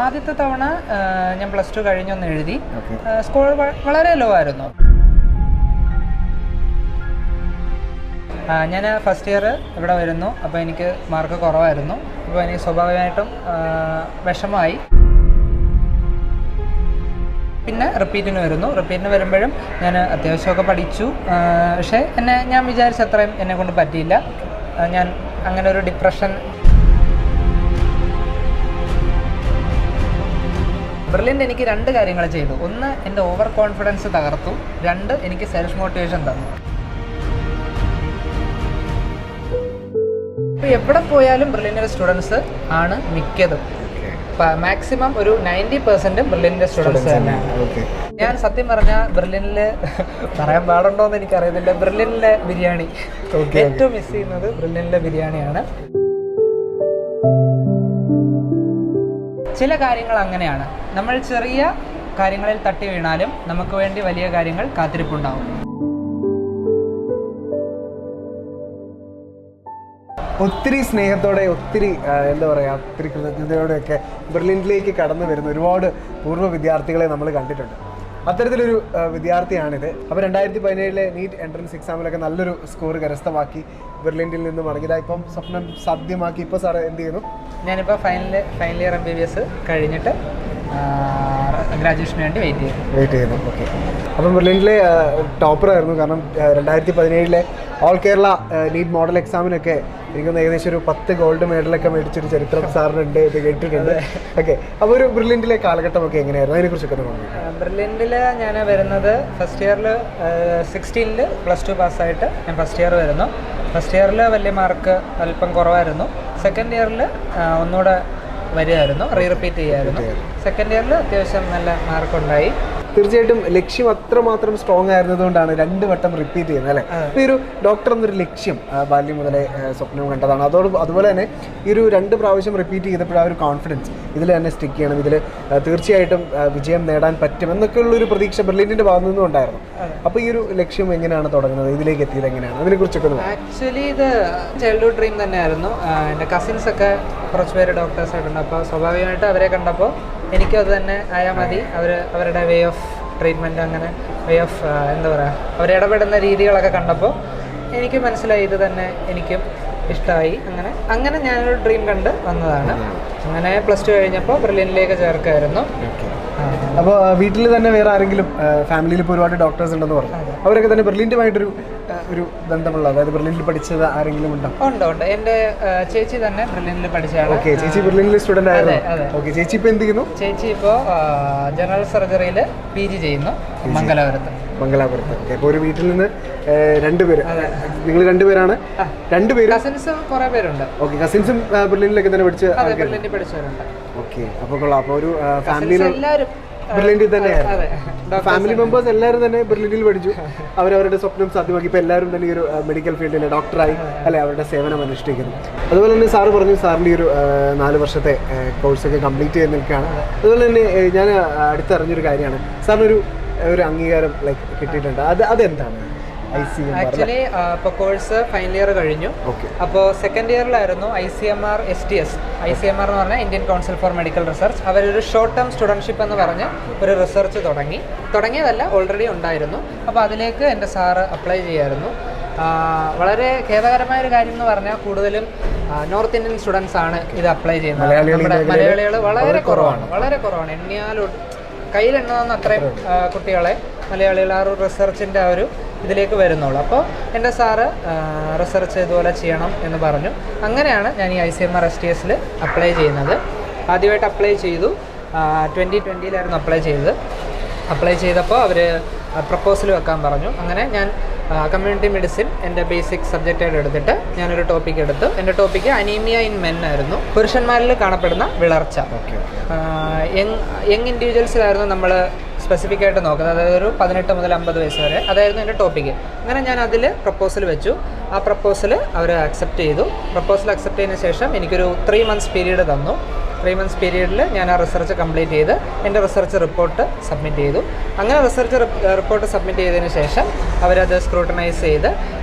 ആദ്യത്തെ തവണ ഞാൻ +2 കഴിഞ്ഞൊന്ന് എഴുതി. സ്കോർ വളരെ ലോ ആയിരുന്നു. ഞാൻ ഫസ്റ്റ് ഇയർ ഇവിടെ വരുന്നു. അപ്പോൾ എനിക്ക് മാർക്ക് കുറവായിരുന്നു. അപ്പോൾ എനിക്ക് സ്വാഭാവികമായിട്ടും വിഷമമായി. പിന്നെ റിപ്പീറ്റിന് വരുന്നു. റിപ്പീറ്റിന് വരുമ്പോഴും ഞാൻ അത്യാവശ്യമൊക്കെ പഠിച്ചു. പക്ഷേ ഞാൻ വിചാരിച്ച അത്രയും എന്നെക്കൊണ്ട് പറ്റിയില്ല. ഞാൻ അങ്ങനെ ഒരു ഡിപ്രഷൻ. ബ്രില്യൻ്റ് എനിക്ക് 2 കാര്യങ്ങൾ ചെയ്തു. ഒന്ന്, എൻ്റെ ഓവർ കോൺഫിഡൻസ് തകർത്തു. 2, എനിക്ക് സെൽഫ് മോട്ടിവേഷൻ തന്നു. ഇപ്പോൾ എവിടെ പോയാലും ബ്രില്യൻ്റ് സ്റ്റുഡൻസ് ആണ് മിക്കതും. മാക്സിമം ഒരു 90% ബ്രില്യൻ്റ് സ്റ്റുഡൻസ് തന്നെയാണ്. ഞാൻ സത്യം പറഞ്ഞാൽ ബ്രില്യൻ്റിൽ പറയാൻ പാടുണ്ടോ എന്ന് എനിക്കറിയത്തില്ല. ബ്രില്യൻ്റിലെ ബിരിയാണി ഏറ്റവും മിസ് ചെയ്യുന്നത് ബ്രില്യൻ്റിലെ ബിരിയാണിയാണ്. ചില കാര്യങ്ങൾ അങ്ങനെയാണ്. നമ്മൾ ചെറിയ കാര്യങ്ങളിൽ തട്ടി വീണാലും നമുക്ക് വേണ്ടി വലിയ കാര്യങ്ങൾ കാത്തിരിപ്പുണ്ടാവും. ഒത്തിരി സ്നേഹത്തോടെ, ഒത്തിരി എന്താ പറയുക, ഒത്തിരി കൃതജ്ഞതയോടെയൊക്കെ ബ്രില്യൻ്റിലേക്ക് കടന്നു വരുന്ന ഒരുപാട് പൂർവ്വ വിദ്യാർത്ഥികളെ നമ്മൾ കണ്ടിട്ടുണ്ട്. അത്തരത്തിലൊരു വിദ്യാർത്ഥിയാണിത്. അപ്പോൾ 2017 നീറ്റ് എൻട്രൻസ് എക്സാമിലൊക്കെ നല്ലൊരു സ്കോർ കരസ്ഥമാക്കി ബ്രില്യൻ്റിൽ നിന്ന് മടങ്ങിയതായി. ഇപ്പം സ്വപ്നം സാധ്യമാക്കി. ഇപ്പോൾ സാറ് എന്ത് ചെയ്യുന്നു? ഞാനിപ്പോൾ ഫൈനൽ ഇയർ MBBS കഴിഞ്ഞിട്ട് ഗ്രാജുവേഷന് വേണ്ടി വെയിറ്റ് ചെയ്യുന്നു. ഓക്കെ. അപ്പം ബ്രില്യൻ്റിലെ ടോപ്പറായിരുന്നു. കാരണം 2017 ഓൾ കേരള നീറ്റ് മോഡൽ എക്സാമിനൊക്കെ എനിക്കൊന്ന് ഏകദേശം ഒരു 10 ഗോൾഡ് മെഡലൊക്കെ മേടിച്ചൊരു ചരിത്രം സാറിനുണ്ട്, ഇത് കേട്ടിട്ടുണ്ട്. ഓക്കെ. അപ്പോൾ ഒരു ബ്രില്യൻ്റിലെ കാലഘട്ടമൊക്കെ എങ്ങനെയായിരുന്നു? അതിനെക്കുറിച്ചൊക്കെ പറഞ്ഞു. ബ്രില്യൻ്റിൽ ഞാൻ വരുന്നത് ഫസ്റ്റ് ഇയറിൽ 16 +2 പാസ്സായിട്ട് ഞാൻ ഫസ്റ്റ് ഇയർ വരുന്നു. ഫസ്റ്റ് ഇയറിൽ വലിയ മാർക്ക് അല്പം കുറവായിരുന്നു. സെക്കൻഡ് ഇയറിൽ ഒന്നുകൂടെ വരുമായിരുന്നു, റിപ്പീറ്റ് ചെയ്യായിരുന്നു. സെക്കൻഡ് ഇയറിൽ അത്യാവശ്യം നല്ല മാർക്കുണ്ടായി. തീർച്ചയായിട്ടും ലക്ഷ്യം അത്രമാത്രം സ്ട്രോങ് ആയിരുന്നതുകൊണ്ടാണ് 2 വട്ടം റിപ്പീറ്റ് ചെയ്യുന്നത്, അല്ലേ? അപ്പോൾ ഈ ഒരു ഡോക്ടർ എന്നൊരു ലക്ഷ്യം ബാല്യം മുതലേ സ്വപ്നം കണ്ടതാണ്. അതുപോലെ തന്നെ ഈ ഒരു 2 പ്രാവശ്യം റിപ്പീറ്റ് ചെയ്തപ്പോൾ ആ ഒരു കോൺഫിഡൻസ്, ഇതിൽ തന്നെ സ്റ്റിക്ക് ചെയ്യണം, ഇതിൽ തീർച്ചയായിട്ടും വിജയം നേടാൻ പറ്റും എന്നൊക്കെയുള്ളൊരു പ്രതീക്ഷ ബ്രില്യൻ്റിൻ്റെ ഭാഗത്തു നിന്നും ഉണ്ടായിരുന്നു. അപ്പോൾ ഈ ഒരു ലക്ഷ്യം എങ്ങനെയാണ് തുടങ്ങുന്നത്, ഇതിലേക്ക് എത്തിയത് എങ്ങനെയാണ്, അതിനെക്കുറിച്ചൊക്കെ? ആക്ച്വലി ഇത് ചൈൽഡ്ഹുഡ് ഡ്രീം തന്നെയായിരുന്നു. എൻ്റെ കസിൻസൊക്കെ കുറച്ച് പേര് ഡോക്ടേഴ്സ് ആയിട്ടുണ്ട്. അപ്പോൾ സ്വാഭാവികമായിട്ട് അവരെ കണ്ടപ്പോൾ എനിക്കും അത് തന്നെ ആയാൽ മതി. അവരുടെ വേ ഓഫ് ട്രീറ്റ്മെൻറ്റ്, അങ്ങനെ വേ ഓഫ് എന്താ പറയുക, അവരിടപെടുന്ന രീതികളൊക്കെ കണ്ടപ്പോൾ എനിക്ക് മനസ്സിലായി ഇത് തന്നെ എനിക്കും ഇഷ്ടമായി. അങ്ങനെ ഞാനൊരു ഡ്രീം കണ്ട് വന്നതാണ്. അങ്ങനെ +2 കഴിഞ്ഞപ്പോൾ ബ്രില്യൻ്റിലേക്ക് ചേർക്കായിരുന്നു. അപ്പോൾ വീട്ടിൽ തന്നെ വേറെ ആരെങ്കിലും, ഫാമിലിയിൽ ഇപ്പോൾ ഒരുപാട് ഡോക്ടേഴ്സ് ഉണ്ടെന്ന് പറഞ്ഞു, അവരൊക്കെ തന്നെ ബ്രില്യൻ്റുമായിട്ടൊരു ബന്ധമുള്ള, അതായത് ബ്രില്യൻ്റിൽ പഠിച്ചത് ആരെങ്കിലും ഉണ്ടോ? ഉണ്ട്. എൻ്റെ ചേച്ചി തന്നെ ബ്രില്യൻ്റിൽ പഠിച്ചതാണ്. ഓക്കെ. ചേച്ചി ബ്രില്യൻ്റിൽ സ്റ്റുഡൻ്റ് ആയിരുന്നു. ഓക്കെ. ചേച്ചി ഇപ്പോൾ എന്ത് ചെയ്യുന്നു? ചേച്ചി ഇപ്പോൾ ജനറൽ സർജറിയിൽ PG ചെയ്യുന്നു മംഗലാപുരത്ത്. ഓക്കെ. അപ്പോൾ ഒരു വീട്ടിൽ നിന്ന് 2 പേര്, നിങ്ങൾ 2 പേരാണ്? 2 പേര്. കസിൻസ് കുറേ പേരുണ്ട്. ഓക്കെ. കസിൻസും ബ്രില്യൻ്റിലൊക്കെ തന്നെ ബ്രില്യൻ്റിൽ പഠിച്ചവരുണ്ട്. ഓക്കെ. അപ്പോൾ കൊള്ളാം. അപ്പോൾ ഒരു ഫാമിലിയിൽ എല്ലാവരും ബ്രില്യൻ്റിൽ തന്നെയായിരുന്നു. ഫാമിലി മെമ്പേഴ്സ് എല്ലാവരും തന്നെ ബ്രില്യൻ്റിൽ പഠിച്ചു. അവരവരുടെ സ്വപ്നം സാധ്യമാക്കി. ഇപ്പോൾ എല്ലാവരും തന്നെ ഈ ഒരു മെഡിക്കൽ ഫീൽഡിൽ ഡോക്ടറായി, അല്ലെ, അവരുടെ സേവനം അനുഷ്ഠിക്കുന്നു. അതുപോലെ തന്നെ സാറ് പറഞ്ഞു സാറിൻ്റെ ഈ ഒരു 4 വർഷത്തെ കോഴ്സൊക്കെ കംപ്ലീറ്റ് ചെയ്ത് നിൽക്കുകയാണ്. അതുപോലെ തന്നെ ഞാൻ അടുത്തറിഞ്ഞൊരു കാര്യമാണ്, സാറിനൊരു അംഗീകാരം കിട്ടിയിട്ടുണ്ട്. അതെന്താണ്? ആക്ച്വലി ഇപ്പോൾ കോഴ്സ് ഫൈനൽ ഇയർ കഴിഞ്ഞു. അപ്പോൾ സെക്കൻഡ് ഇയറിലായിരുന്നു ICMR STS. ICMR എന്ന് പറഞ്ഞാൽ Indian council four medical research. അവരൊരു ഷോർട്ട് ടേം സ്റ്റുഡൻഷിപ്പ് എന്ന് പറഞ്ഞ് ഒരു റിസർച്ച് തുടങ്ങിയതല്ല, ഓൾറെഡി ഉണ്ടായിരുന്നു. അപ്പോൾ അതിലേക്ക് എൻ്റെ സാറ് അപ്ലൈ ചെയ്യായിരുന്നു. വളരെ ഖേദകരമായൊരു കാര്യം എന്ന് പറഞ്ഞാൽ കൂടുതലും നോർത്ത് ഇന്ത്യൻ സ്റ്റുഡൻസ് ആണ് ഇത് അപ്ലൈ ചെയ്യുന്നത്. നമ്മുടെ മലയാളികൾ വളരെ കുറവാണ്. കയ്യിലെണ്ണുന്ന അത്രയും കുട്ടികളെ മലയാളികൾ ആ ഒരു റിസർച്ചിൻ്റെ ആ ഒരു ഇതിലേക്ക് വരുന്നുള്ളൂ. അപ്പോൾ എൻ്റെ സാറ് റിസർച്ച് ഇതുപോലെ ചെയ്യണം എന്ന് പറഞ്ഞു. അങ്ങനെയാണ് ഞാൻ ഈ ICMR STS അപ്ലൈ ചെയ്യുന്നത്. ആദ്യമായിട്ട് അപ്ലൈ ചെയ്തു 2020 അപ്ലൈ ചെയ്തപ്പോൾ അവർ പ്രപ്പോസൽ വെക്കാൻ പറഞ്ഞു. അങ്ങനെ ഞാൻ കമ്മ്യൂണിറ്റി മെഡിസിൻ എൻ്റെ ബേസിക് സബ്ജക്റ്റായിട്ട് എടുത്തിട്ട് ഞാനൊരു ടോപ്പിക് എടുത്തു. എൻ്റെ ടോപ്പിക്ക് അനീമിയ ഇൻ മെൻ ആയിരുന്നു. പുരുഷന്മാരിൽ കാണപ്പെടുന്ന വിളർച്ച. യങ് ഇൻഡിവിജ്വൽസിലായിരുന്നു നമ്മൾ സ്പെസിഫിക് ആയിട്ട് നോക്കുന്നത്, അതായത് ഒരു 18 മുതൽ 50 വയസ്സ് വരെ. അതായിരുന്നു എൻ്റെ ടോപ്പിക്ക്. അങ്ങനെ ഞാൻ അതിൽ പ്രപ്പോസൽ വെച്ചു. ആ പ്രപ്പോസൽ അവർ അക്സെപ്റ്റ് ചെയ്തു. പ്രപ്പോസൽ അക്സെപ്റ്റ് ചെയ്തതിന് ശേഷം എനിക്കൊരു 3 months പീരീഡ് തന്നു. 3 months പീരീഡിൽ ഞാൻ ആ റിസർച്ച് കംപ്ലീറ്റ് ചെയ്ത് എൻ്റെ റിസർച്ച് റിപ്പോർട്ട് സബ്മിറ്റ് ചെയ്തു. അങ്ങനെ റിസർച്ച് റിപ്പോർട്ട് സബ്മിറ്റ് ചെയ്തതിന് ശേഷം അവരത് സ്ക്രൂട്ടനൈസ് ചെയ്ത്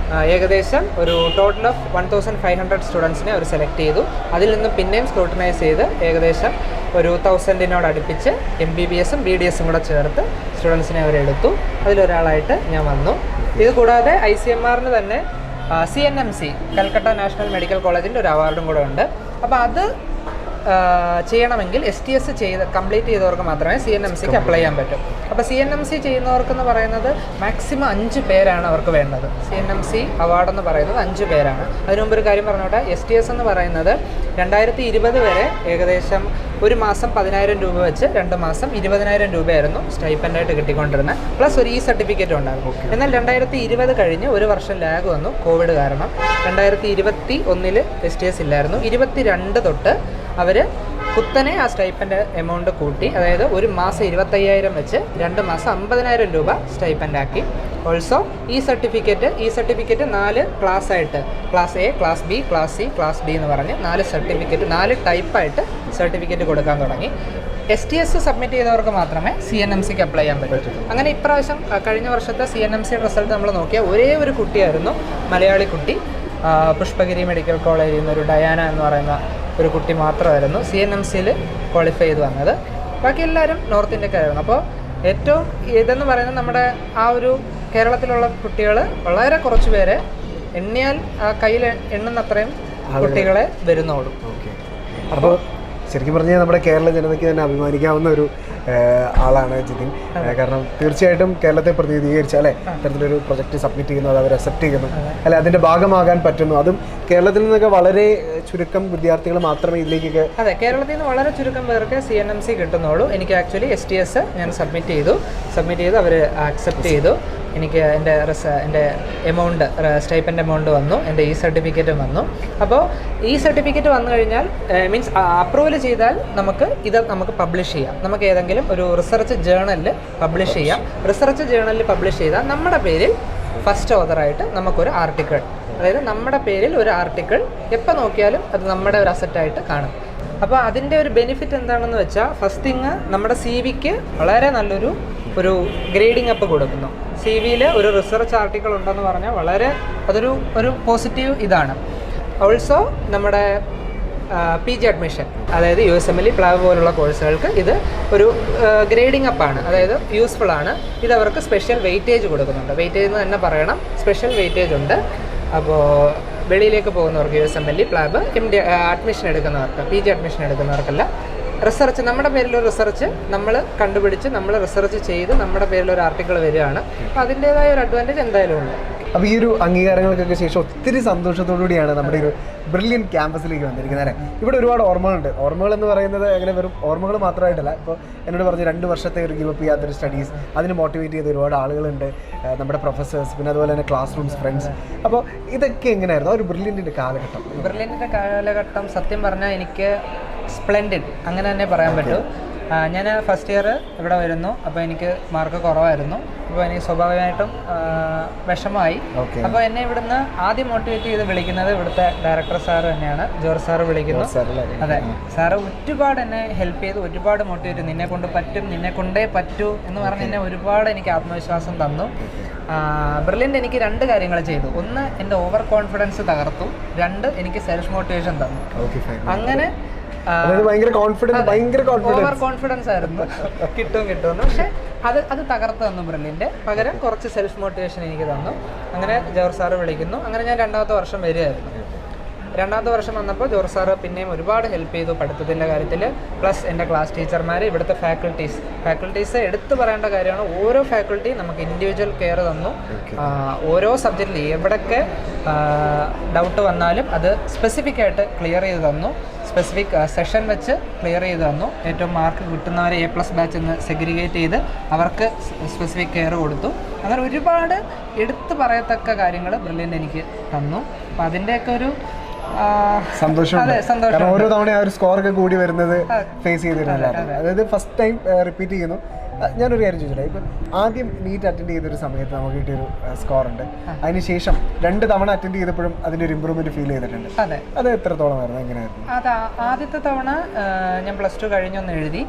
ഏകദേശം ഒരു ടോട്ടൽ ഓഫ് 1500 സ്റ്റുഡൻസിനെ അവർ സെലക്ട് ചെയ്തു. അതിൽ നിന്നും പിന്നെയും സ്ക്രൂട്ടനൈസ് ചെയ്ത് ഏകദേശം ഒരു 1000 അടുപ്പിച്ച് MBBSഉം BDSഉം കൂടെ ചേർത്ത് സ്റ്റുഡൻസിനെ അവരെടുത്തു. അതിലൊരാളായിട്ട് ഞാൻ വന്നു. ഇത് കൂടാതെ ICMRന് തന്നെ CNMC കൽക്കട്ട നാഷണൽ മെഡിക്കൽ കോളേജിൻ്റെ ഒരു അവാർഡും കൂടെ ഉണ്ട്. അപ്പോൾ അത് ചെയ്യണമെങ്കിൽ STS കംപ്ലീറ്റ് ചെയ്തവർക്ക് മാത്രമേ CNMCക്ക് അപ്ലൈ ചെയ്യാൻ പറ്റൂ. അപ്പോൾ CNMC ചെയ്യുന്നവർക്കെന്ന് പറയുന്നത് മാക്സിമം 5 പേരാണ് അവർക്ക് വേണ്ടത്. CNMC അവാർഡെന്ന് പറയുന്നത് 5 പേരാണ്. അതിനു മുമ്പ് ഒരു കാര്യം പറഞ്ഞോട്ടെ, STS എന്ന് പറയുന്നത് 2020 വരെ ഏകദേശം ഒരു മാസം 10,000 രൂപ വെച്ച് 2 മാസം 20,000 രൂപയായിരുന്നു സ്റ്റൈപ്പൻഡായിട്ട് കിട്ടിക്കൊണ്ടിരുന്നത്. പ്ലസ് ഒരു സർട്ടിഫിക്കറ്റ് ഉണ്ടായിരുന്നു. എന്നാൽ 2020 കഴിഞ്ഞ് ഒരു വർഷം ലാഗ് വന്നു കോവിഡ് കാരണം. 2021 STS ഇല്ലായിരുന്നു. 22 തൊട്ട് അവർ കുത്തനെ ആ സ്റ്റൈപ്പൻഡ് എമൗണ്ട് കൂട്ടി, അതായത് ഒരു മാസം 25,000 വെച്ച് 2 മാസം 50,000 രൂപ സ്റ്റൈപ്പൻഡാക്കി. ഓൾസോ ഈ സർട്ടിഫിക്കറ്റ് 4 ക്ലാസ് ആയിട്ട്, class A, class B, class C, class D എന്ന് പറഞ്ഞ് 4 സർട്ടിഫിക്കറ്റ് 4 ടൈപ്പായിട്ട് സർട്ടിഫിക്കറ്റ് കൊടുക്കാൻ തുടങ്ങി. STS സബ്മിറ്റ് ചെയ്തവർക്ക് മാത്രമേ CNMCക്ക് അപ്ലൈ ചെയ്യാൻ പറ്റൂ. അങ്ങനെ ഇപ്രാവശ്യം കഴിഞ്ഞ വർഷത്തെ CNMC റിസൾട്ട് നമ്മൾ നോക്കിയാൽ ഒരേ ഒരു കുട്ടിയായിരുന്നു, മലയാളി കുട്ടി, പുഷ്പഗിരി മെഡിക്കൽ കോളേജിൽ നിന്ന് ഒരു ഡയാന എന്ന് പറയുന്ന ഒരു കുട്ടി മാത്രമായിരുന്നു CNMCയിൽ ക്വാളിഫൈ ചെയ്ത് വന്നത്. ബാക്കി എല്ലാവരും നോർത്ത് ഇന്ത്യക്കാരായിരുന്നു. അപ്പോൾ ഏറ്റവും ഇതെന്ന് പറയുന്നത് നമ്മുടെ ആ ഒരു കേരളത്തിലുള്ള കുട്ടികൾ വളരെ കുറച്ച് പേരെ എണ്ണിയാൽ കയ്യിൽ എണ്ണുന്നത്രയും കുട്ടികളെ വരുന്നുള്ളൂ. അപ്പോൾ ശരിക്കും പറഞ്ഞാൽ നമ്മുടെ കേരള ജനതയ്ക്ക് തന്നെ അഭിമാനിക്കാവുന്ന ഒരു ആളാണ് ജിതിൻ. കാരണം തീർച്ചയായിട്ടും കേരളത്തെ പ്രതിനിധീകരിച്ച് അല്ലെ ഇത്തരത്തിലൊരു പ്രൊജക്റ്റ് സബ്മിറ്റ് ചെയ്യുന്നു, അത് അവർ അക്സെപ്റ്റ് ചെയ്യുന്നു, അല്ലെ അതിൻ്റെ ഭാഗമാകാൻ പറ്റുന്നു. അതും കേരളത്തിൽ നിന്നൊക്കെ വളരെ ചുരുക്കം വിദ്യാർത്ഥികൾ മാത്രമേ ഇതിലേക്കൊക്കെ. അതെ, കേരളത്തിൽ നിന്ന് വളരെ ചുരുക്കം പേർക്ക് CNMC കിട്ടുന്നുള്ളൂ. എനിക്ക് ആക്ച്വലി STS ഞാൻ സബ്മിറ്റ് ചെയ്തു, അവർ അക്സെപ്റ്റ് ചെയ്തു. എനിക്ക് എൻ്റെ എമൗണ്ട്, സ്റ്റൈപ്പൻഡ് എമൗണ്ട് വന്നു, എൻ്റെ സർട്ടിഫിക്കറ്റും വന്നു. അപ്പോൾ സർട്ടിഫിക്കറ്റ് വന്നു കഴിഞ്ഞാൽ മീൻസ് അപ്രൂവൽ ചെയ്താൽ നമുക്ക് പബ്ലിഷ് ചെയ്യാം. നമുക്ക് ഏതെങ്കിലും ഒരു റിസർച്ച് ജേണലിൽ പബ്ലിഷ് ചെയ്യാം. റിസർച്ച് ജേണലിൽ പബ്ലിഷ് ചെയ്താൽ നമ്മുടെ പേരിൽ ഫസ്റ്റ് ഓതറായിട്ട് നമുക്കൊരു ആർട്ടിക്കിൾ, അതായത് നമ്മുടെ പേരിൽ ഒരു ആർട്ടിക്കിൾ എപ്പോൾ നോക്കിയാലും അത് നമ്മുടെ ഒരു അസറ്റായിട്ട് കാണും. അപ്പോൾ അതിൻ്റെ ഒരു ബെനിഫിറ്റ് എന്താണെന്ന് വെച്ചാൽ, ഫസ്റ്റ് തിങ് നമ്മുടെ CVക്ക് വളരെ നല്ലൊരു ഗ്രേഡിംഗ് അപ്പ് കൊടുക്കുന്നു. CVയിൽ ഒരു റിസർച്ച് ആർട്ടിക്കിൾ ഉണ്ടെന്ന് പറഞ്ഞാൽ അതൊരു പോസിറ്റീവ് ഇതാണ്. ഓൾസോ നമ്മുടെ PG അഡ്മിഷൻ, അതായത് USMLE പ്ലാവ് പോലുള്ള കോഴ്സുകൾക്ക് ഇത് ഒരു ഗ്രേഡിംഗ് അപ്പാണ്, അതായത് യൂസ്ഫുൾ ആണ്. ഇത് അവർക്ക് സ്പെഷ്യൽ വെയിറ്റേജ് കൊടുക്കുന്നുണ്ട്. വെയിറ്റേജ് എന്ന് തന്നെ പറയണം, സ്പെഷ്യൽ വെയിറ്റേജ് ഉണ്ട്. അപ്പോൾ വെളിയിലേക്ക് പോകുന്നവർക്ക് USMLE പ്ലാബ്, അഡ്മിഷൻ എടുക്കുന്നവർക്ക്, PG അഡ്മിഷൻ എടുക്കുന്നവർക്കല്ല. റിസർച്ച്, നമ്മുടെ പേരിലൊരു റിസർച്ച് നമ്മൾ കണ്ടുപിടിച്ച് നമ്മൾ റിസർച്ച് ചെയ്ത് നമ്മുടെ പേരിലൊരു ആർട്ടിക്കിൾ വരികയാണ്. അപ്പോൾ അതിൻ്റേതായ ഒരു അഡ്വാൻറ്റേജ് എന്തായാലും ഉണ്ട്. അപ്പോൾ ഈ ഒരു അംഗീകാരങ്ങൾക്കൊക്കെ ശേഷം ഒത്തിരി സന്തോഷത്തോടുകൂടിയാണ് നമ്മുടെ ഒരു ബ്രില്യൻ ക്യാമ്പസിലേക്ക് വന്നിരിക്കുന്നത് അല്ലേ. ഇവിടെ ഒരുപാട് ഓർമ്മകളുണ്ട്. ഓർമ്മകൾ എന്ന് പറയുന്നത് അങ്ങനെ വെറും ഓർമ്മകൾ മാത്രമായിട്ടല്ല. ഇപ്പോൾ എന്നോട് പറഞ്ഞ് 2 വർഷത്തെ ഒരു ഗിവ് അപ്പ് ചെയ്യാത്തൊരു സ്റ്റഡീസ്, അതിന് മോട്ടിവേറ്റ് ചെയ്ത ഒരുപാട് ആളുകളുണ്ട്, നമ്മുടെ പ്രൊഫസേഴ്സ്, പിന്നെ അതുപോലെ തന്നെ ക്ലാസ് റൂംസ്, ഫ്രണ്ട്സ്. അപ്പോൾ ഇതൊക്കെ എങ്ങനെയായിരുന്നു ഒരു ബ്രില്യൻറ്റിൻ്റെ കാലഘട്ടം? ബ്രില്യൻറ്റിൻ്റെ കാലഘട്ടം സത്യം പറഞ്ഞാൽ എനിക്ക് സ്പ്ലെൻഡിഡ് അങ്ങനെ തന്നെ പറയാൻ പറ്റൂ. ഞാൻ ഫസ്റ്റ് ഇയർ ഇവിടെ വരുന്നു. അപ്പോൾ എനിക്ക് മാർക്ക് കുറവായിരുന്നു. അപ്പോൾ എനിക്ക് സ്വാഭാവികമായിട്ടും വിഷമമായി. അപ്പോൾ എന്നെ ഇവിടുന്ന് ആദ്യം മോട്ടിവേറ്റ് ചെയ്ത് വിളിക്കുന്നത് ഇവിടുത്തെ ഡയറക്ടർ സാറ് തന്നെയാണ്, ജോർജ് സാറ് വിളിക്കുന്നു. അതെ, സാറ് ഒരുപാട് എന്നെ ഹെൽപ്പ് ചെയ്തു, ഒരുപാട് മോട്ടിവേറ്റ്, നിന്നെ കൊണ്ട് പറ്റും, നിന്നെ കൊണ്ടേ പറ്റൂ എന്ന് പറഞ്ഞ് എന്നെ ഒരുപാട് എനിക്ക് ആത്മവിശ്വാസം തന്നു. ബ്രില്യൻ്റ് എനിക്ക് 2 കാര്യങ്ങൾ ചെയ്തു. ഒന്ന്, എൻ്റെ ഓവർ കോൺഫിഡൻസ് തകർത്തു. 2, എനിക്ക് സെൽഫ് മോട്ടിവേഷൻ തന്നു. അങ്ങനെ ഓവർ കോൺഫിഡൻസ് ആയിരുന്നു, കിട്ടുമെന്ന്. പക്ഷെ അത് തകർത്ത് തന്നു ബ്രില്യൻ്റ്. പകരം കുറച്ച് സെൽഫ് മോട്ടിവേഷൻ എനിക്ക് തന്നു. അങ്ങനെ ജോർജ് സാറ് വിളിക്കുന്നു. അങ്ങനെ ഞാൻ 2ാമത്തെ വർഷം വരികയായിരുന്നു. 2ാമത്തെ വർഷം വന്നപ്പോൾ ജോർജ് സാറ് പിന്നെയും ഒരുപാട് ഹെൽപ്പ് ചെയ്തു പഠിത്തത്തിൻ്റെ കാര്യത്തിൽ. പ്ലസ് എൻ്റെ ക്ലാസ് ടീച്ചർമാർ, ഇവിടുത്തെ ഫാക്കൽറ്റീസ് എടുത്തു പറയേണ്ട കാര്യമാണ്. ഓരോ ഫാക്കൽറ്റി നമുക്ക് ഇൻഡിവിജ്വൽ കെയർ തന്നു. ഓരോ സബ്ജക്റ്റിൽ എവിടെയൊക്കെ ഡൗട്ട് വന്നാലും അത് സ്പെസിഫിക് ആയിട്ട് ക്ലിയർ ചെയ്ത് തന്നു. സ്പെസിഫിക് സെഷൻ വെച്ച് ക്ലിയർ ചെയ്ത് തന്നു. ഏറ്റവും മാർക്ക് കിട്ടുന്നവരെ A+ ബാച്ച് എന്ന് സെഗ്രിഗേറ്റ് ചെയ്ത് അവർക്ക് സ്പെസിഫിക് കെയർ കൊടുത്തു. അങ്ങനെ ഒരുപാട് എടുത്തു പറയത്തക്ക കാര്യങ്ങൾ ബ്രില്യൻ്റ് എനിക്ക് തന്നു. അപ്പം അതിൻ്റെയൊക്കെ ഒരു സന്തോഷം. ഓരോ തവണ ആ ഒരു സ്കോർ ഒക്കെ കൂടി വരുന്നത് ഫേസ് ചെയ്തിരുന്നില്ല. അതായത് ഫസ്റ്റ് ടൈം റിപ്പീറ്റ് ചെയ്യുന്നു, ഞാനൊരു കാര്യം ചോദിച്ചില്ലേ, ഇപ്പം ആദ്യം നീറ്റ് അറ്റൻഡ് ചെയ്തൊരു സമയത്ത് നമുക്ക് കിട്ടിയൊരു സ്കോർ ഉണ്ട്, അതിനുശേഷം 2 തവണ അറ്റൻഡ് ചെയ്തപ്പോഴും അതിൻ്റെ ഒരു ഇമ്പ്രൂവ്മെൻറ്റ് ഫീൽ ചെയ്തിട്ടുണ്ട്. അതെ, അത് എത്രത്തോളമായിരുന്നു, എങ്ങനെയായിരുന്നു? അത് ആദ്യത്തെ തവണ ഞാൻ +2 കഴിഞ്ഞൊന്ന് എഴുതി,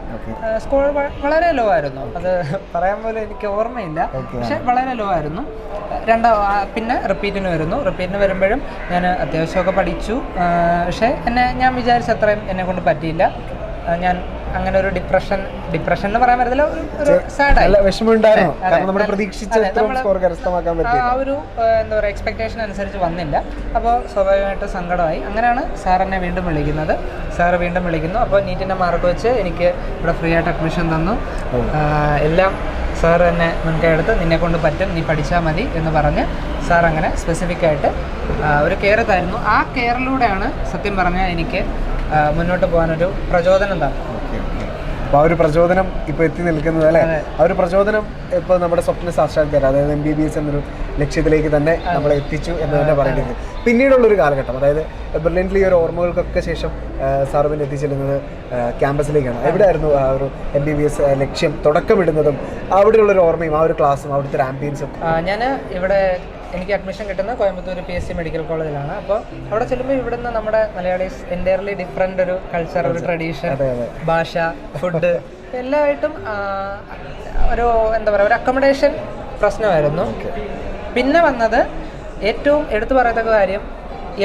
സ്കോർ വളരെ ലോ ആയിരുന്നു. അത് പറയാൻ പോലും എനിക്ക് ഓർമ്മയില്ല, പക്ഷെ വളരെ ലോ ആയിരുന്നു. പിന്നെ റിപ്പീറ്റിന് വരുമ്പോഴും ഞാൻ അത്യാവശ്യമൊക്കെ പഠിച്ചു. പക്ഷേ ഞാൻ വിചാരിച്ച അത്രയും എന്നെ കൊണ്ട് പറ്റിയില്ല. ഞാൻ അങ്ങനെ ഒരു ഡിപ്രഷൻ എന്ന് പറയാൻ പറ്റത്തില്ല, ഒരു സാഡായി, വിഷമമുണ്ടായിരുന്നു. നമ്മൾ പ്രതീക്ഷിച്ച സ്കോർ കരസ്ഥമാക്കാൻ പറ്റില്ല, ആ ഒരു എന്താ പറയുക എക്സ്പെക്ടേഷൻ അനുസരിച്ച് വന്നില്ല. അപ്പോൾ സ്വാഭാവികമായിട്ട് സങ്കടമായി. അങ്ങനെയാണ് സാർ എന്നെ വീണ്ടും വിളിക്കുന്നത്. സാറ് വീണ്ടും വിളിക്കുന്നു. അപ്പോൾ നീറ്റിൻ്റെ മാർക്ക് വെച്ച് എനിക്ക് ഇവിടെ ഫ്രീ ആയിട്ട് അഡ്മിഷൻ തന്നു. എല്ലാം സാർ എന്നെ മുൻകൈ എടുത്ത് നിന്നെ കൊണ്ട് പറ്റും, നീ പഠിച്ചാൽ മതി എന്ന് പറഞ്ഞ് സാർ അങ്ങനെ സ്പെസിഫിക് ആയിട്ട് ഒരു കെയർ തരുന്നു. ആ കെയറിലൂടെയാണ് സത്യം പറഞ്ഞാൽ എനിക്ക് മുന്നോട്ട് പോകാനൊരു പ്രചോദനം തന്നെ. അപ്പോൾ ആ ഒരു പ്രചോദനം ഇപ്പോൾ എത്തി നിൽക്കുന്നത് അല്ലേ, ആ ഒരു പ്രചോദനം ഇപ്പോൾ നമ്മുടെ സ്വപ്ന സാക്ഷാത്കാരം, അതായത് MBBS എന്നൊരു ലക്ഷ്യത്തിലേക്ക് തന്നെ നമ്മളെ എത്തിച്ചു എന്ന് തന്നെ പറയുന്നത്. പിന്നീടുള്ളൊരു കാലഘട്ടം, അതായത് ബ്രില്യൻ്റ്ലി ഒരു ഓർമ്മകൾക്കൊക്കെ ശേഷം സാർ പിന്നെ എത്തിച്ചെല്ലുന്നത് ക്യാമ്പസിലേക്കാണ്. എവിടെയായിരുന്നു ആ ഒരു MBBS ലക്ഷ്യം തുടക്കമിടുന്നതും അവിടെയുള്ളൊരു ഓർമ്മയും ആ ഒരു ക്ലാസ്സും അവിടുത്തെ ഒരു ആംബിയൻസും? ഞാൻ ഇവിടെ എനിക്ക് അഡ്മിഷൻ കിട്ടുന്നത് കോയമ്പത്തൂർ PSC മെഡിക്കൽ കോളേജിലാണ്. അപ്പോൾ അവിടെ ചെല്ലുമ്പോൾ ഇവിടുന്ന് നമ്മുടെ മലയാളീസ് എൻ്റയർലി ഡിഫറെൻ്റ് ഒരു കൾച്ചർ, ഒരു ട്രഡീഷൻ, ഭാഷ, ഫുഡ് എല്ലാമായിട്ടും ഒരു എന്താ പറയുക ഒരു അക്കോമഡേഷൻ പ്രശ്നമായിരുന്നു. പിന്നെ വന്നത് ഏറ്റവും എടുത്തു പറയത്തക്ക കാര്യം,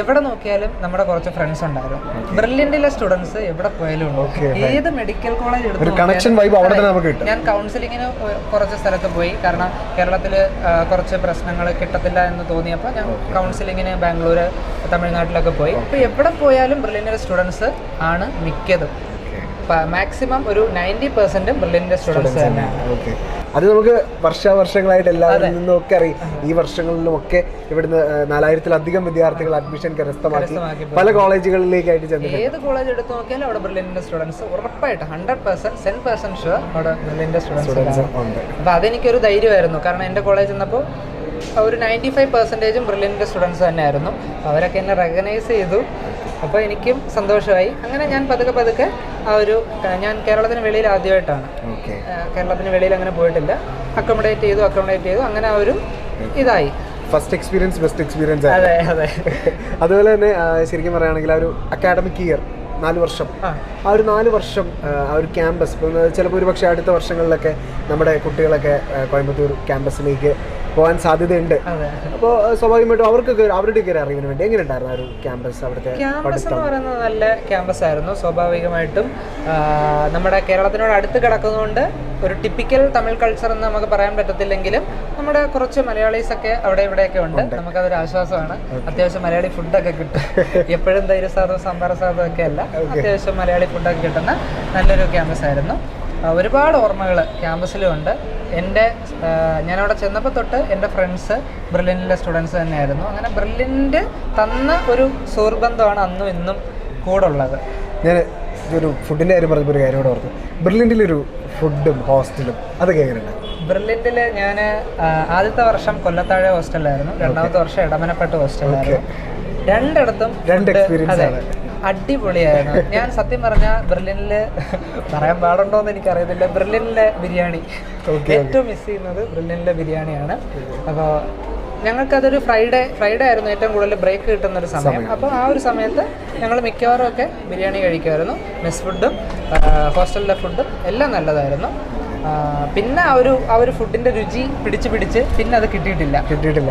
എവിടെ നോക്കിയാലും നമ്മുടെ കുറച്ച് ഫ്രണ്ട്സ് ഉണ്ടായിരുന്നു. ബ്രില്യൻറ്റിലെ സ്റ്റുഡൻസ് എവിടെ പോയാലും ഉണ്ട്. ഏത് മെഡിക്കൽ കോളേജ് എടുത്തു ഞാൻ കൗൺസിലിങ്ങിന് കുറച്ച് സ്ഥലത്ത് പോയി. കാരണം കേരളത്തിൽ കുറച്ച് പ്രശ്നങ്ങൾ കിട്ടത്തില്ല എന്ന് തോന്നിയപ്പോൾ ഞാൻ കൗൺസിലിങ്ങിന് ബാംഗ്ലൂർ, തമിഴ്നാട്ടിലൊക്കെ പോയി. അപ്പോൾ എവിടെ പോയാലും ബ്രില്യൻറ്റിലെ സ്റ്റുഡൻസ് ആണ് മിക്കതും. മാക്സിമം ഒരു 90% ബ്രില്യൻറ്റിലെ സ്റ്റുഡൻസ് തന്നെയാണ്. അത് നമുക്ക് വർഷങ്ങളായിട്ട് എല്ലാവരിൽ നിന്നും ഒക്കെ അറിയാം. ഈ വർഷങ്ങളിലുമൊക്കെ ഇവിടുന്ന് 4000-ലധികം വിദ്യാർത്ഥികൾ അഡ്മിഷൻ കരസ്ഥമാക്കി പല കോളേജുകളിലേക്കായിട്ട് ചെന്നു. ഏത് കോളേജ് എടുത്ത് നോക്കിയാലും അവിടെ ബ്രില്യൻറ്റ് സ്റ്റുഡൻസ് ഉറപ്പായിട്ട് 100% ഷുവർ അവിടെ ബ്രില്യൻറ്റ് സ്റ്റുഡൻസ് ഉണ്ട്. അപ്പോൾ അതെനിക്കൊരു ധൈര്യമായിരുന്നു. കാരണം എൻ്റെ കോളേജ് ചെന്നപ്പോൾ ഒരു 95% ബ്രില്യൻറ്റ് സ്റ്റുഡൻസ് തന്നെയായിരുന്നു. അവരൊക്കെ എന്നെ റെക്കഗ്നൈസ് ചെയ്തു. അപ്പോൾ എനിക്കും സന്തോഷമായി. അങ്ങനെ ഞാൻ പതുക്കെ ഞാൻ കേരളത്തിന് വെളിയിൽ ആദ്യമായിട്ടാണ്, കേരളത്തിന് വെളിയിൽ അങ്ങനെ പോയിട്ടില്ല. അക്കോമഡേറ്റ് ചെയ്തു. അങ്ങനെ ആ ഒരു ഇതായി. First experience best experience. അതെ. അതുപോലെ തന്നെ ശരിക്കും പറയുകയാണെങ്കിൽ ആ ഒരു അക്കാഡമിക് ഇയർ 4 വർഷം, ആ ഒരു 4 വർഷം ആ ഒരു ക്യാമ്പസ്, ചിലപ്പോൾ ഒരു പക്ഷേ അടുത്ത വർഷങ്ങളിലൊക്കെ നമ്മുടെ കുട്ടികളൊക്കെ കോയമ്പത്തൂർ ക്യാമ്പസിലേക്ക് പോകാൻ സാധ്യതയുണ്ട്. അപ്പോൾ സ്വാഭാവികമായിട്ടും അവർക്കൊക്കെ അവരുടെയൊക്കെ ഒരു അറിവിന് വേണ്ടി എങ്ങനെ ഉണ്ടായിരുന്നു ആ ഒരു ക്യാമ്പസ്? അവിടുത്തെ ക്യാമ്പസ് എന്ന് പറയുന്നത് നല്ല ക്യാമ്പസ് ആയിരുന്നു. സ്വാഭാവികമായിട്ടും നമ്മുടെ കേരളത്തിനോട് അടുത്ത് കിടക്കുന്നതുകൊണ്ട് ഒരു ടിപ്പിക്കൽ തമിഴ് കൾച്ചർ എന്ന് നമുക്ക് പറയാൻ പറ്റത്തില്ലെങ്കിലും നമ്മുടെ കുറച്ച് മലയാളീസൊക്കെ അവിടെ ഇവിടെയൊക്കെ ഉണ്ട്. നമുക്കതൊരു ആശ്വാസമാണ്. അത്യാവശ്യം മലയാളി ഫുഡൊക്കെ കിട്ടും. എപ്പോഴും തൈര് സാധവും സാമ്പാർ സാധവും ഒക്കെ അല്ല, അത്യാവശ്യം മലയാളി ഫുഡൊക്കെ കിട്ടുന്ന നല്ലൊരു ക്യാമ്പസ് ആയിരുന്നു. ഒരുപാട് ഓർമ്മകൾ ക്യാമ്പസിലും ഉണ്ട്. ഞാനവിടെ ചെന്നപ്പോൾ തൊട്ട് എൻ്റെ ഫ്രണ്ട്സ് ബ്രില്യൻറ്റിലെ സ്റ്റുഡൻസ് തന്നെയായിരുന്നു. അങ്ങനെ ബ്രില്യൻറ്റ് തന്ന ഒരു സുഹൃബന്ധമാണ് അന്നും ഇന്നും കൂടെ ഉള്ളത്. ഞാൻ ഒരു ഫുഡിൻ്റെ കാര്യം പറഞ്ഞപ്പോൾ ഒരു കാര്യം കൂടെ ഓർത്തു. ബ്രില്യൻറ്റിലൊരു ഫുഡും ഹോസ്റ്റലും അതൊക്കെ എങ്ങനെയുണ്ട്? ബ്രില്യൻറ്റിൽ ഞാൻ ആദ്യത്തെ വർഷം കൊല്ലത്താഴെ ഹോസ്റ്റലിലായിരുന്നു, രണ്ടാമത്തെ വർഷം എടമനപ്പെട്ട് ഹോസ്റ്റലിലായിരുന്നു. രണ്ടിടത്തും അടിപൊളിയായിരുന്നു. ഞാൻ സത്യം പറഞ്ഞാൽ ബ്രില്യൻറ്റിൽ പറയാൻ പാടുണ്ടോയെന്ന് എനിക്കറിയത്തില്ല, ബ്രില്യൻറ്റിലെ ബിരിയാണി ഏറ്റവും മിസ് ചെയ്യുന്നത് ബ്രില്യൻറ്റിലെ ബിരിയാണിയാണ്. അപ്പോൾ ഞങ്ങൾക്കതൊരു ഫ്രൈഡേ ആയിരുന്നു ഏറ്റവും കൂടുതൽ ബ്രേക്ക് കിട്ടുന്നൊരു സമയം. അപ്പോൾ ആ ഒരു സമയത്ത് ഞങ്ങൾ മിക്കവാറും ഒക്കെ ബിരിയാണി കഴിക്കുമായിരുന്നു. മെസ് ഫുഡും ഹോസ്റ്റലിലെ ഫുഡും എല്ലാം നല്ലതായിരുന്നു. പിന്നെ ആ ഒരു ഫുഡിന്റെ രുചി പിടിച്ച് പിന്നെ അത് കിട്ടിയിട്ടില്ല.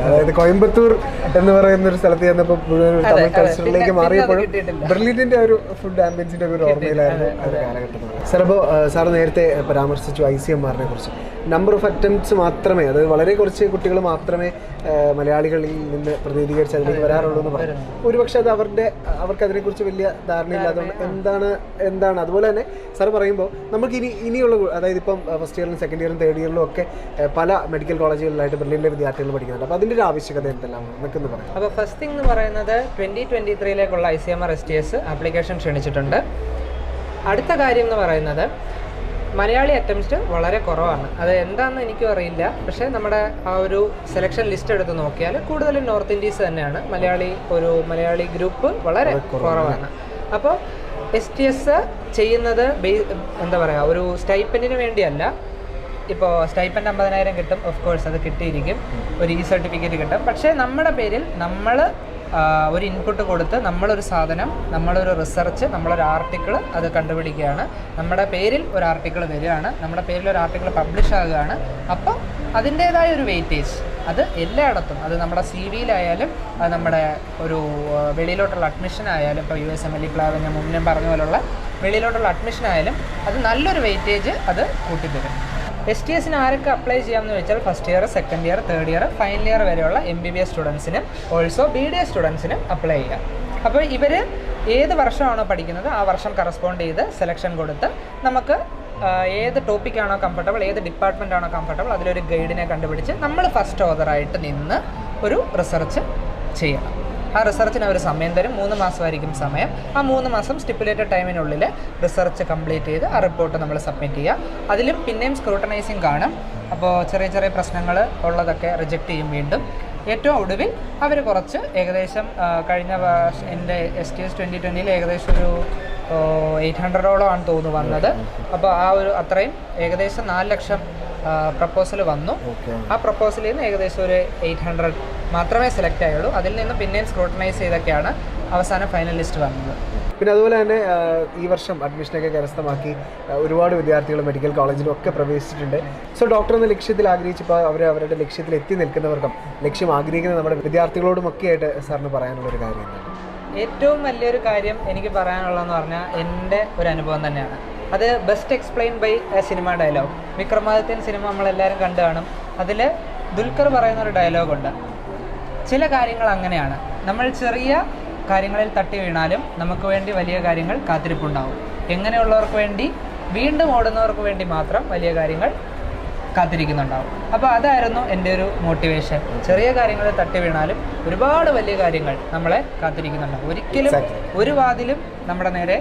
അതായത് കോയമ്പത്തൂർ എന്ന് പറയുന്ന ഒരു സ്ഥലത്ത് ചെന്നപ്പോൾ തമിഴ് കൾച്ചറിലേക്ക് മാറിയപ്പോഴും ബ്രില്യന്റിന്റെ ഒരു ഫുഡ് ആംബിയൻസിന്റെ ഒരു ഓർമ്മയിലായിരുന്നു ആ കാലഘട്ടത്തിൽ. സാർ, അപ്പോൾ സാർ നേരത്തെ പരാമർശിച്ചു ICMR-നെ കുറിച്ച്. നമ്പർ ഓഫ് അറ്റംപ്റ്റ്സ് മാത്രമേ, അത് വളരെ കുറച്ച് കുട്ടികൾ മാത്രമേ മലയാളികളിൽ നിന്ന് പ്രതിനിധീകരിച്ച് അതിലേക്ക് വരാറുള്ളൂ എന്ന് പറയുന്നു. ഒരുപക്ഷെ അത് അവർക്ക് അതിനെക്കുറിച്ച് വലിയ ധാരണയില്ലാത്തതുകൊണ്ട് എന്താണ് അതുപോലെ തന്നെ സാർ പറയുമ്പോൾ നമുക്ക് ഇനിയുള്ള, അതായത് ഇപ്പം ഫസ്റ്റ് ഇയറിലും സെക്കൻഡ് ഇയറും തേർഡ് ഇയറിലും ഒക്കെ പല മെഡിക്കൽ കോളേജുകളിലായിട്ട് ബ്രില്യൻറ്റിലെ വിദ്യാർത്ഥികൾ പഠിക്കുന്നുണ്ട്. അപ്പോൾ അതിൻ്റെ ഒരു ആവശ്യകത എന്തെല്ലാം എന്നൊക്കെ പറയാം. അപ്പോൾ ഫസ്റ്റ് തിങ് എന്ന് പറയുന്നത് 2023 ICMR STS ആപ്ലിക്കേഷൻ ക്ഷണിച്ചിട്ടുണ്ട്. അടുത്ത കാര്യം എന്ന് പറയുന്നത് മലയാളി അറ്റംപ്റ്റ് വളരെ കുറവാണ്. അത് എന്താണെന്ന് എനിക്കും അറിയില്ല. പക്ഷേ നമ്മുടെ ആ ഒരു സെലക്ഷൻ ലിസ്റ്റ് എടുത്ത് നോക്കിയാൽ കൂടുതലും നോർത്ത് ഇന്ത്യൻസ് തന്നെയാണ്. മലയാളി ഗ്രൂപ്പ് വളരെ കുറവാണ്. അപ്പോൾ STS ചെയ്യുന്നത് എന്താ പറയുക, ഒരു സ്റ്റൈപ്പൻഡിന് വേണ്ടിയല്ല, ഇപ്പോൾ സ്റ്റൈപ്പൻഡ് 50,000 കിട്ടും, ഓഫ് കോഴ്സ് അത് കിട്ടിയിരിക്കും, ഒരു സർട്ടിഫിക്കറ്റ് കിട്ടും. പക്ഷേ നമ്മുടെ പേരിൽ നമ്മൾ ഒരു ഇൻപുട്ട് കൊടുത്ത് നമ്മളൊരു സാധനം, നമ്മളൊരു റിസർച്ച്, നമ്മളൊരു ആർട്ടിക്കിൾ അത് കണ്ടുപിടിക്കുകയാണ്, നമ്മുടെ പേരിൽ ഒരു ആർട്ടിക്കിൾ വരികയാണ്, നമ്മുടെ പേരിൽ ഒരു ആർട്ടിക്കിൾ പബ്ലിഷ് ആകുകയാണ്. അപ്പോൾ അതിൻ്റേതായ ഒരു വെയിറ്റേജ് അത് എല്ലായിടത്തും, അത് നമ്മുടെ സി വിയിലായാലും അത് നമ്മുടെ ഒരു വെളിയിലോട്ടുള്ള അഡ്മിഷൻ ആയാലും, ഇപ്പോൾ USMLE പ്ലാവ് ഞാൻ മുന്നേ പറഞ്ഞ പോലുള്ള വെളിയിലോട്ടുള്ള അഡ്മിഷൻ ആയാലും അത് നല്ലൊരു വെയിറ്റേജ് അത് കൂട്ടിത്തരും. STSന് ആരൊക്കെ അപ്ലൈ ചെയ്യാമെന്ന് വെച്ചാൽ first year, second year, third year, final year വരെയുള്ള MBBS സ്റ്റുഡൻസിനും ഓൾസോ BDS സ്റ്റുഡൻസിനും അപ്ലൈ ചെയ്യാം. അപ്പോൾ ഇവർ ഏത് വർഷമാണോ പഠിക്കുന്നത് ആ വർഷം കറസ്പോണ്ട് ചെയ്ത് സെലക്ഷൻ കൊടുത്ത് നമുക്ക് ഏത് ടോപ്പിക്കാണോ കംഫർട്ടബിൾ, ഏത് ഡിപ്പാർട്ട്മെൻ്റ് ആണോ കംഫർട്ടബിൾ അതിലൊരു ഗൈഡിനെ കണ്ടുപിടിച്ച് നമ്മൾ ഫസ്റ്റ് ഓതറായിട്ട് നിന്ന് ഒരു റിസർച്ച് ചെയ്യണം. ആ റിസർച്ചിന് അവർ സമയം തരും, 3 മാസമായിരിക്കും സമയം. ആ 3 മാസം സ്റ്റിപ്പുലേറ്റഡ് ടൈമിനുള്ളിൽ റിസർച്ച് കംപ്ലീറ്റ് ചെയ്ത് ആ റിപ്പോർട്ട് നമ്മൾ സബ്മിറ്റ് ചെയ്യുക. അതിലും പിന്നെയും സ്ക്രൂട്ടനൈസിങ് കാണും. അപ്പോൾ ചെറിയ ചെറിയ പ്രശ്നങ്ങൾ ഉള്ളതൊക്കെ റിജക്റ്റ് ചെയ്യും വീണ്ടും. ഏറ്റവും ഒടുവിൽ അവർ കുറച്ച് ഏകദേശം കഴിഞ്ഞ എൻ്റെ STS 2020 ഏകദേശം ഒരു 800ഓളം ആണ് തോന്നുന്നു വന്നത്. അപ്പോൾ ആ ഒരു അത്രയും ഏകദേശം 4 ലക്ഷം പ്രപ്പോസൽ വന്നു. ആ പ്രപ്പോസലിൽ നിന്ന് ഏകദേശം ഒരു 800 മാത്രമേ സെലക്ട് ആയുള്ളൂ. അതിൽ നിന്ന് പിന്നെയും സ്ക്രൂട്ടനൈസ് ചെയ്തൊക്കെയാണ് അവസാനം ഫൈനൽ ലിസ്റ്റ് വന്നത്. പിന്നെ അതുപോലെ തന്നെ ഈ വർഷം അഡ്മിഷനൊക്കെ കരസ്ഥമാക്കി ഒരുപാട് വിദ്യാർത്ഥികൾ മെഡിക്കൽ കോളേജിലും ഒക്കെ പ്രവേശിച്ചിട്ടുണ്ട്. സോ ഡോക്ടർ എന്ന ലക്ഷ്യത്തിൽ ആഗ്രഹിച്ചപ്പോൾ അവരുടെ ലക്ഷ്യത്തിൽ എത്തി നിൽക്കുന്നവർക്കും ലക്ഷ്യം ആഗ്രഹിക്കുന്ന നമ്മുടെ വിദ്യാർത്ഥികളോടും ഒക്കെ ആയിട്ട് സാറിന് പറയാനുള്ളൊരു കാര്യം എന്താണ്? ഏറ്റവും വലിയൊരു കാര്യം എനിക്ക് പറയാനുള്ളതെന്ന് പറഞ്ഞാൽ എൻ്റെ ഒരു അനുഭവം തന്നെയാണ്. അത് best explain by cinema dialogue. Vikramadithyan cinema നമ്മളെല്ലാവരും കണ്ടു കാണും. അതിൽ ദുൽഖർ പറയുന്നൊരു ഡയലോഗുണ്ട്, ചില കാര്യങ്ങൾ അങ്ങനെയാണ്, നമ്മൾ ചെറിയ കാര്യങ്ങളിൽ തട്ടി വീണാലും നമുക്ക് വേണ്ടി വലിയ കാര്യങ്ങൾ കാത്തിരിപ്പുണ്ടാവും. എങ്ങനെയുള്ളവർക്ക് വേണ്ടി, വീണ്ടും ഓടുന്നവർക്ക് വേണ്ടി മാത്രം വലിയ കാര്യങ്ങൾ കാത്തിരിക്കുന്നുണ്ടാവും. അപ്പോൾ അതായിരുന്നു എൻ്റെ ഒരു മോട്ടിവേഷൻ. ചെറിയ കാര്യങ്ങളിൽ തട്ടി വീണാലും ഒരുപാട് വലിയ കാര്യങ്ങൾ നമ്മളെ കാത്തിരിക്കുന്നുണ്ടാവും. ഒരിക്കലും ഒരു വാതിലും നമ്മുടെ നേരെ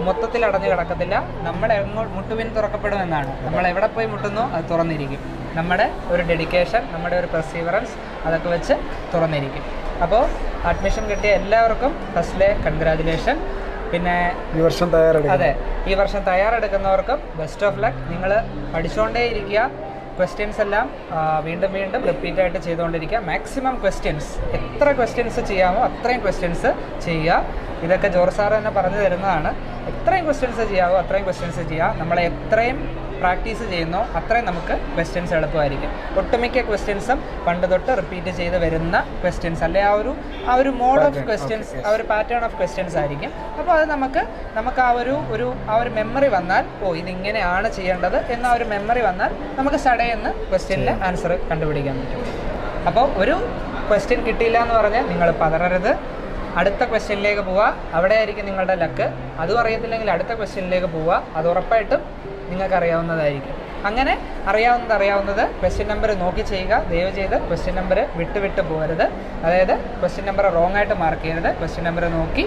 മൊത്തത്തിൽ അടഞ്ഞു കിടക്കത്തില്ല. നമ്മുടെ മുട്ടുപിൻ തുറക്കപ്പെടുമെന്നാണ്. നമ്മൾ എവിടെ പോയി മുട്ടുന്നോ അത് തുറന്നിരിക്കും. നമ്മുടെ ഒരു ഡെഡിക്കേഷൻ, നമ്മുടെ ഒരു പെർസീവറൻസ് അതൊക്കെ വെച്ച് തുറന്നിരിക്കും. അപ്പോൾ അഡ്മിഷൻ കിട്ടിയ എല്ലാവർക്കും ഫസ്റ്റിലെ കൺഗ്രാജുലേഷൻ. പിന്നെ ഈ വർഷം തയ്യാറെടുക്കുന്നവർക്കും ബെസ്റ്റ് ഓഫ് ലക്ക്. നിങ്ങൾ പഠിച്ചുകൊണ്ടേ ഇരിക്കുക. ക്വസ്റ്റ്യൻസ് എല്ലാം വീണ്ടും വീണ്ടും റിപ്പീറ്റായിട്ട് ചെയ്തുകൊണ്ടിരിക്കുക. മാക്സിമം ക്വസ്റ്റ്യൻസ്, എത്ര ക്വസ്റ്റ്യൻസ് ചെയ്യാമോ അത്രയും ക്വസ്റ്റ്യൻസ് ചെയ്യുക. ഇതൊക്കെ ജോർജ് സാർ തന്നെ പറഞ്ഞു തരുന്നതാണ്. എത്രയും ക്വസ്റ്റ്യൻസ് ചെയ്യാമോ അത്രയും ക്വസ്റ്റ്യൻസ് ചെയ്യുക. നമ്മളെ എത്രയും പ്രാക്ടീസ് ചെയ്യുന്നോ അത്രയും നമുക്ക് ക്വസ്റ്റ്യൻസ് എളുപ്പമായിരിക്കും. ഒട്ടുമിക്ക ക്വസ്റ്റ്യൻസും പണ്ട് തൊട്ട് റിപ്പീറ്റ് ചെയ്ത് വരുന്ന ക്വസ്റ്റ്യൻസ് അല്ലെ, ആ ഒരു മോഡ് ഓഫ് ക്വസ്റ്റ്യൻസ്, ആ ഒരു പാറ്റേൺ ഓഫ് ക്വസ്റ്റ്യൻസ് ആയിരിക്കും. അപ്പോൾ അത് നമുക്ക് ആ ഒരു മെമ്മറി വന്നാൽ, ഇതിങ്ങനെയാണ് ചെയ്യേണ്ടത് എന്ന ഒരു മെമ്മറി വന്നാൽ നമുക്ക് സഡേന്ന് ക്വസ്റ്റ്യനിലെ ആൻസർ കണ്ടുപിടിക്കാൻ പറ്റും. അപ്പോൾ ഒരു ക്വസ്റ്റ്യൻ കിട്ടിയില്ല എന്ന് പറഞ്ഞാൽ നിങ്ങൾ പതറരുത്. അടുത്ത ക്വസ്റ്റ്യനിലേക്ക് പോവുക. അവിടെ ആയിരിക്കും നിങ്ങളുടെ ലക്ക്. അതും അറിയത്തില്ലെങ്കിൽ അടുത്ത ക്വസ്റ്റ്യനിലേക്ക് പോവുക. അത് ഉറപ്പായിട്ടും നിങ്ങൾക്ക് അറിയാവുന്നതായിരിക്കും. അങ്ങനെ അറിയാവുന്നത് ക്വസ്റ്റ്യൻ നമ്പർ നോക്കി ചെയ്യുക. ദയവ് ചെയ്ത് ക്വസ്റ്റ്യൻ നമ്പർ വിട്ട് പോകരുത്. അതായത് ക്വസ്റ്റ്യൻ നമ്പർ റോങ് ആയിട്ട് മാർക്ക് ചെയ്യരുത്. ക്വസ്റ്റ്യൻ നമ്പർ നോക്കി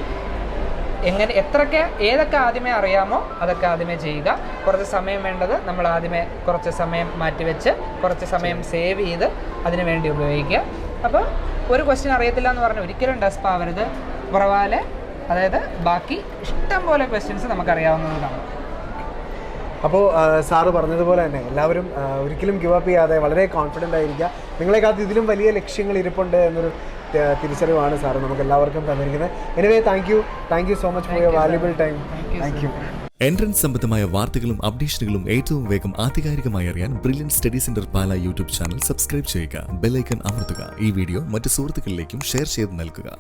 ഏതൊക്കെ ആദ്യമേ അറിയാമോ അതൊക്കെ ആദ്യമേ ചെയ്യുക. കുറച്ച് സമയം വേണ്ടത് നമ്മൾ ആദ്യമേ കുറച്ച് സമയം മാറ്റിവെച്ച് കുറച്ച് സമയം സേവ് ചെയ്ത് അതിനു വേണ്ടി ഉപയോഗിക്കുക. അപ്പോൾ ഒരു ക്വസ്റ്റ്യൻ അറിയത്തില്ല എന്ന് പറഞ്ഞാൽ ഒരിക്കലും ഡെസ്പ് ആവരുത്. പുറവാലെ, അതായത് ബാക്കി ഇഷ്ടം പോലെ ക്വസ്റ്റ്യൻസ് നമുക്കറിയാവുന്നതാണ്. അപ്പോൾ സാറ് പറഞ്ഞതുപോലെ തന്നെ എല്ലാവരും ഒരിക്കലും ഗിവ് അപ്പ് ചെയ്യാതെ വളരെ കോൺഫിഡൻ്റ് ആയിരിക്കുക. നിങ്ങളെക്കാലത്ത് ഇതിലും വലിയ ലക്ഷ്യങ്ങൾ ഇരിപ്പുണ്ട് എന്നൊരു തിരിച്ചറിവാണ് സാറ് നമുക്ക് എല്ലാവർക്കും തന്നിരിക്കുന്നത്. Anyway thank you so much for your valuable time. Thank you. Entrance സംബന്ധമായ വാർത്തകളും അപ്ഡേഷനുകളും ഏറ്റവും വേഗം ആധികാരികമായി അറിയാൻ ബ്രില്യൻറ്റ് സ്റ്റഡി സെന്റർ പാല യൂട്യൂബ് ചാനൽ സബ്സ്ക്രൈബ് ചെയ്യുക. ബെൽ ഐക്കൺ അമർത്തുക. ഈ വീഡിയോ മറ്റ് സുഹൃത്തുക്കളിലേക്കും ഷെയർ ചെയ്ത് നൽകുക.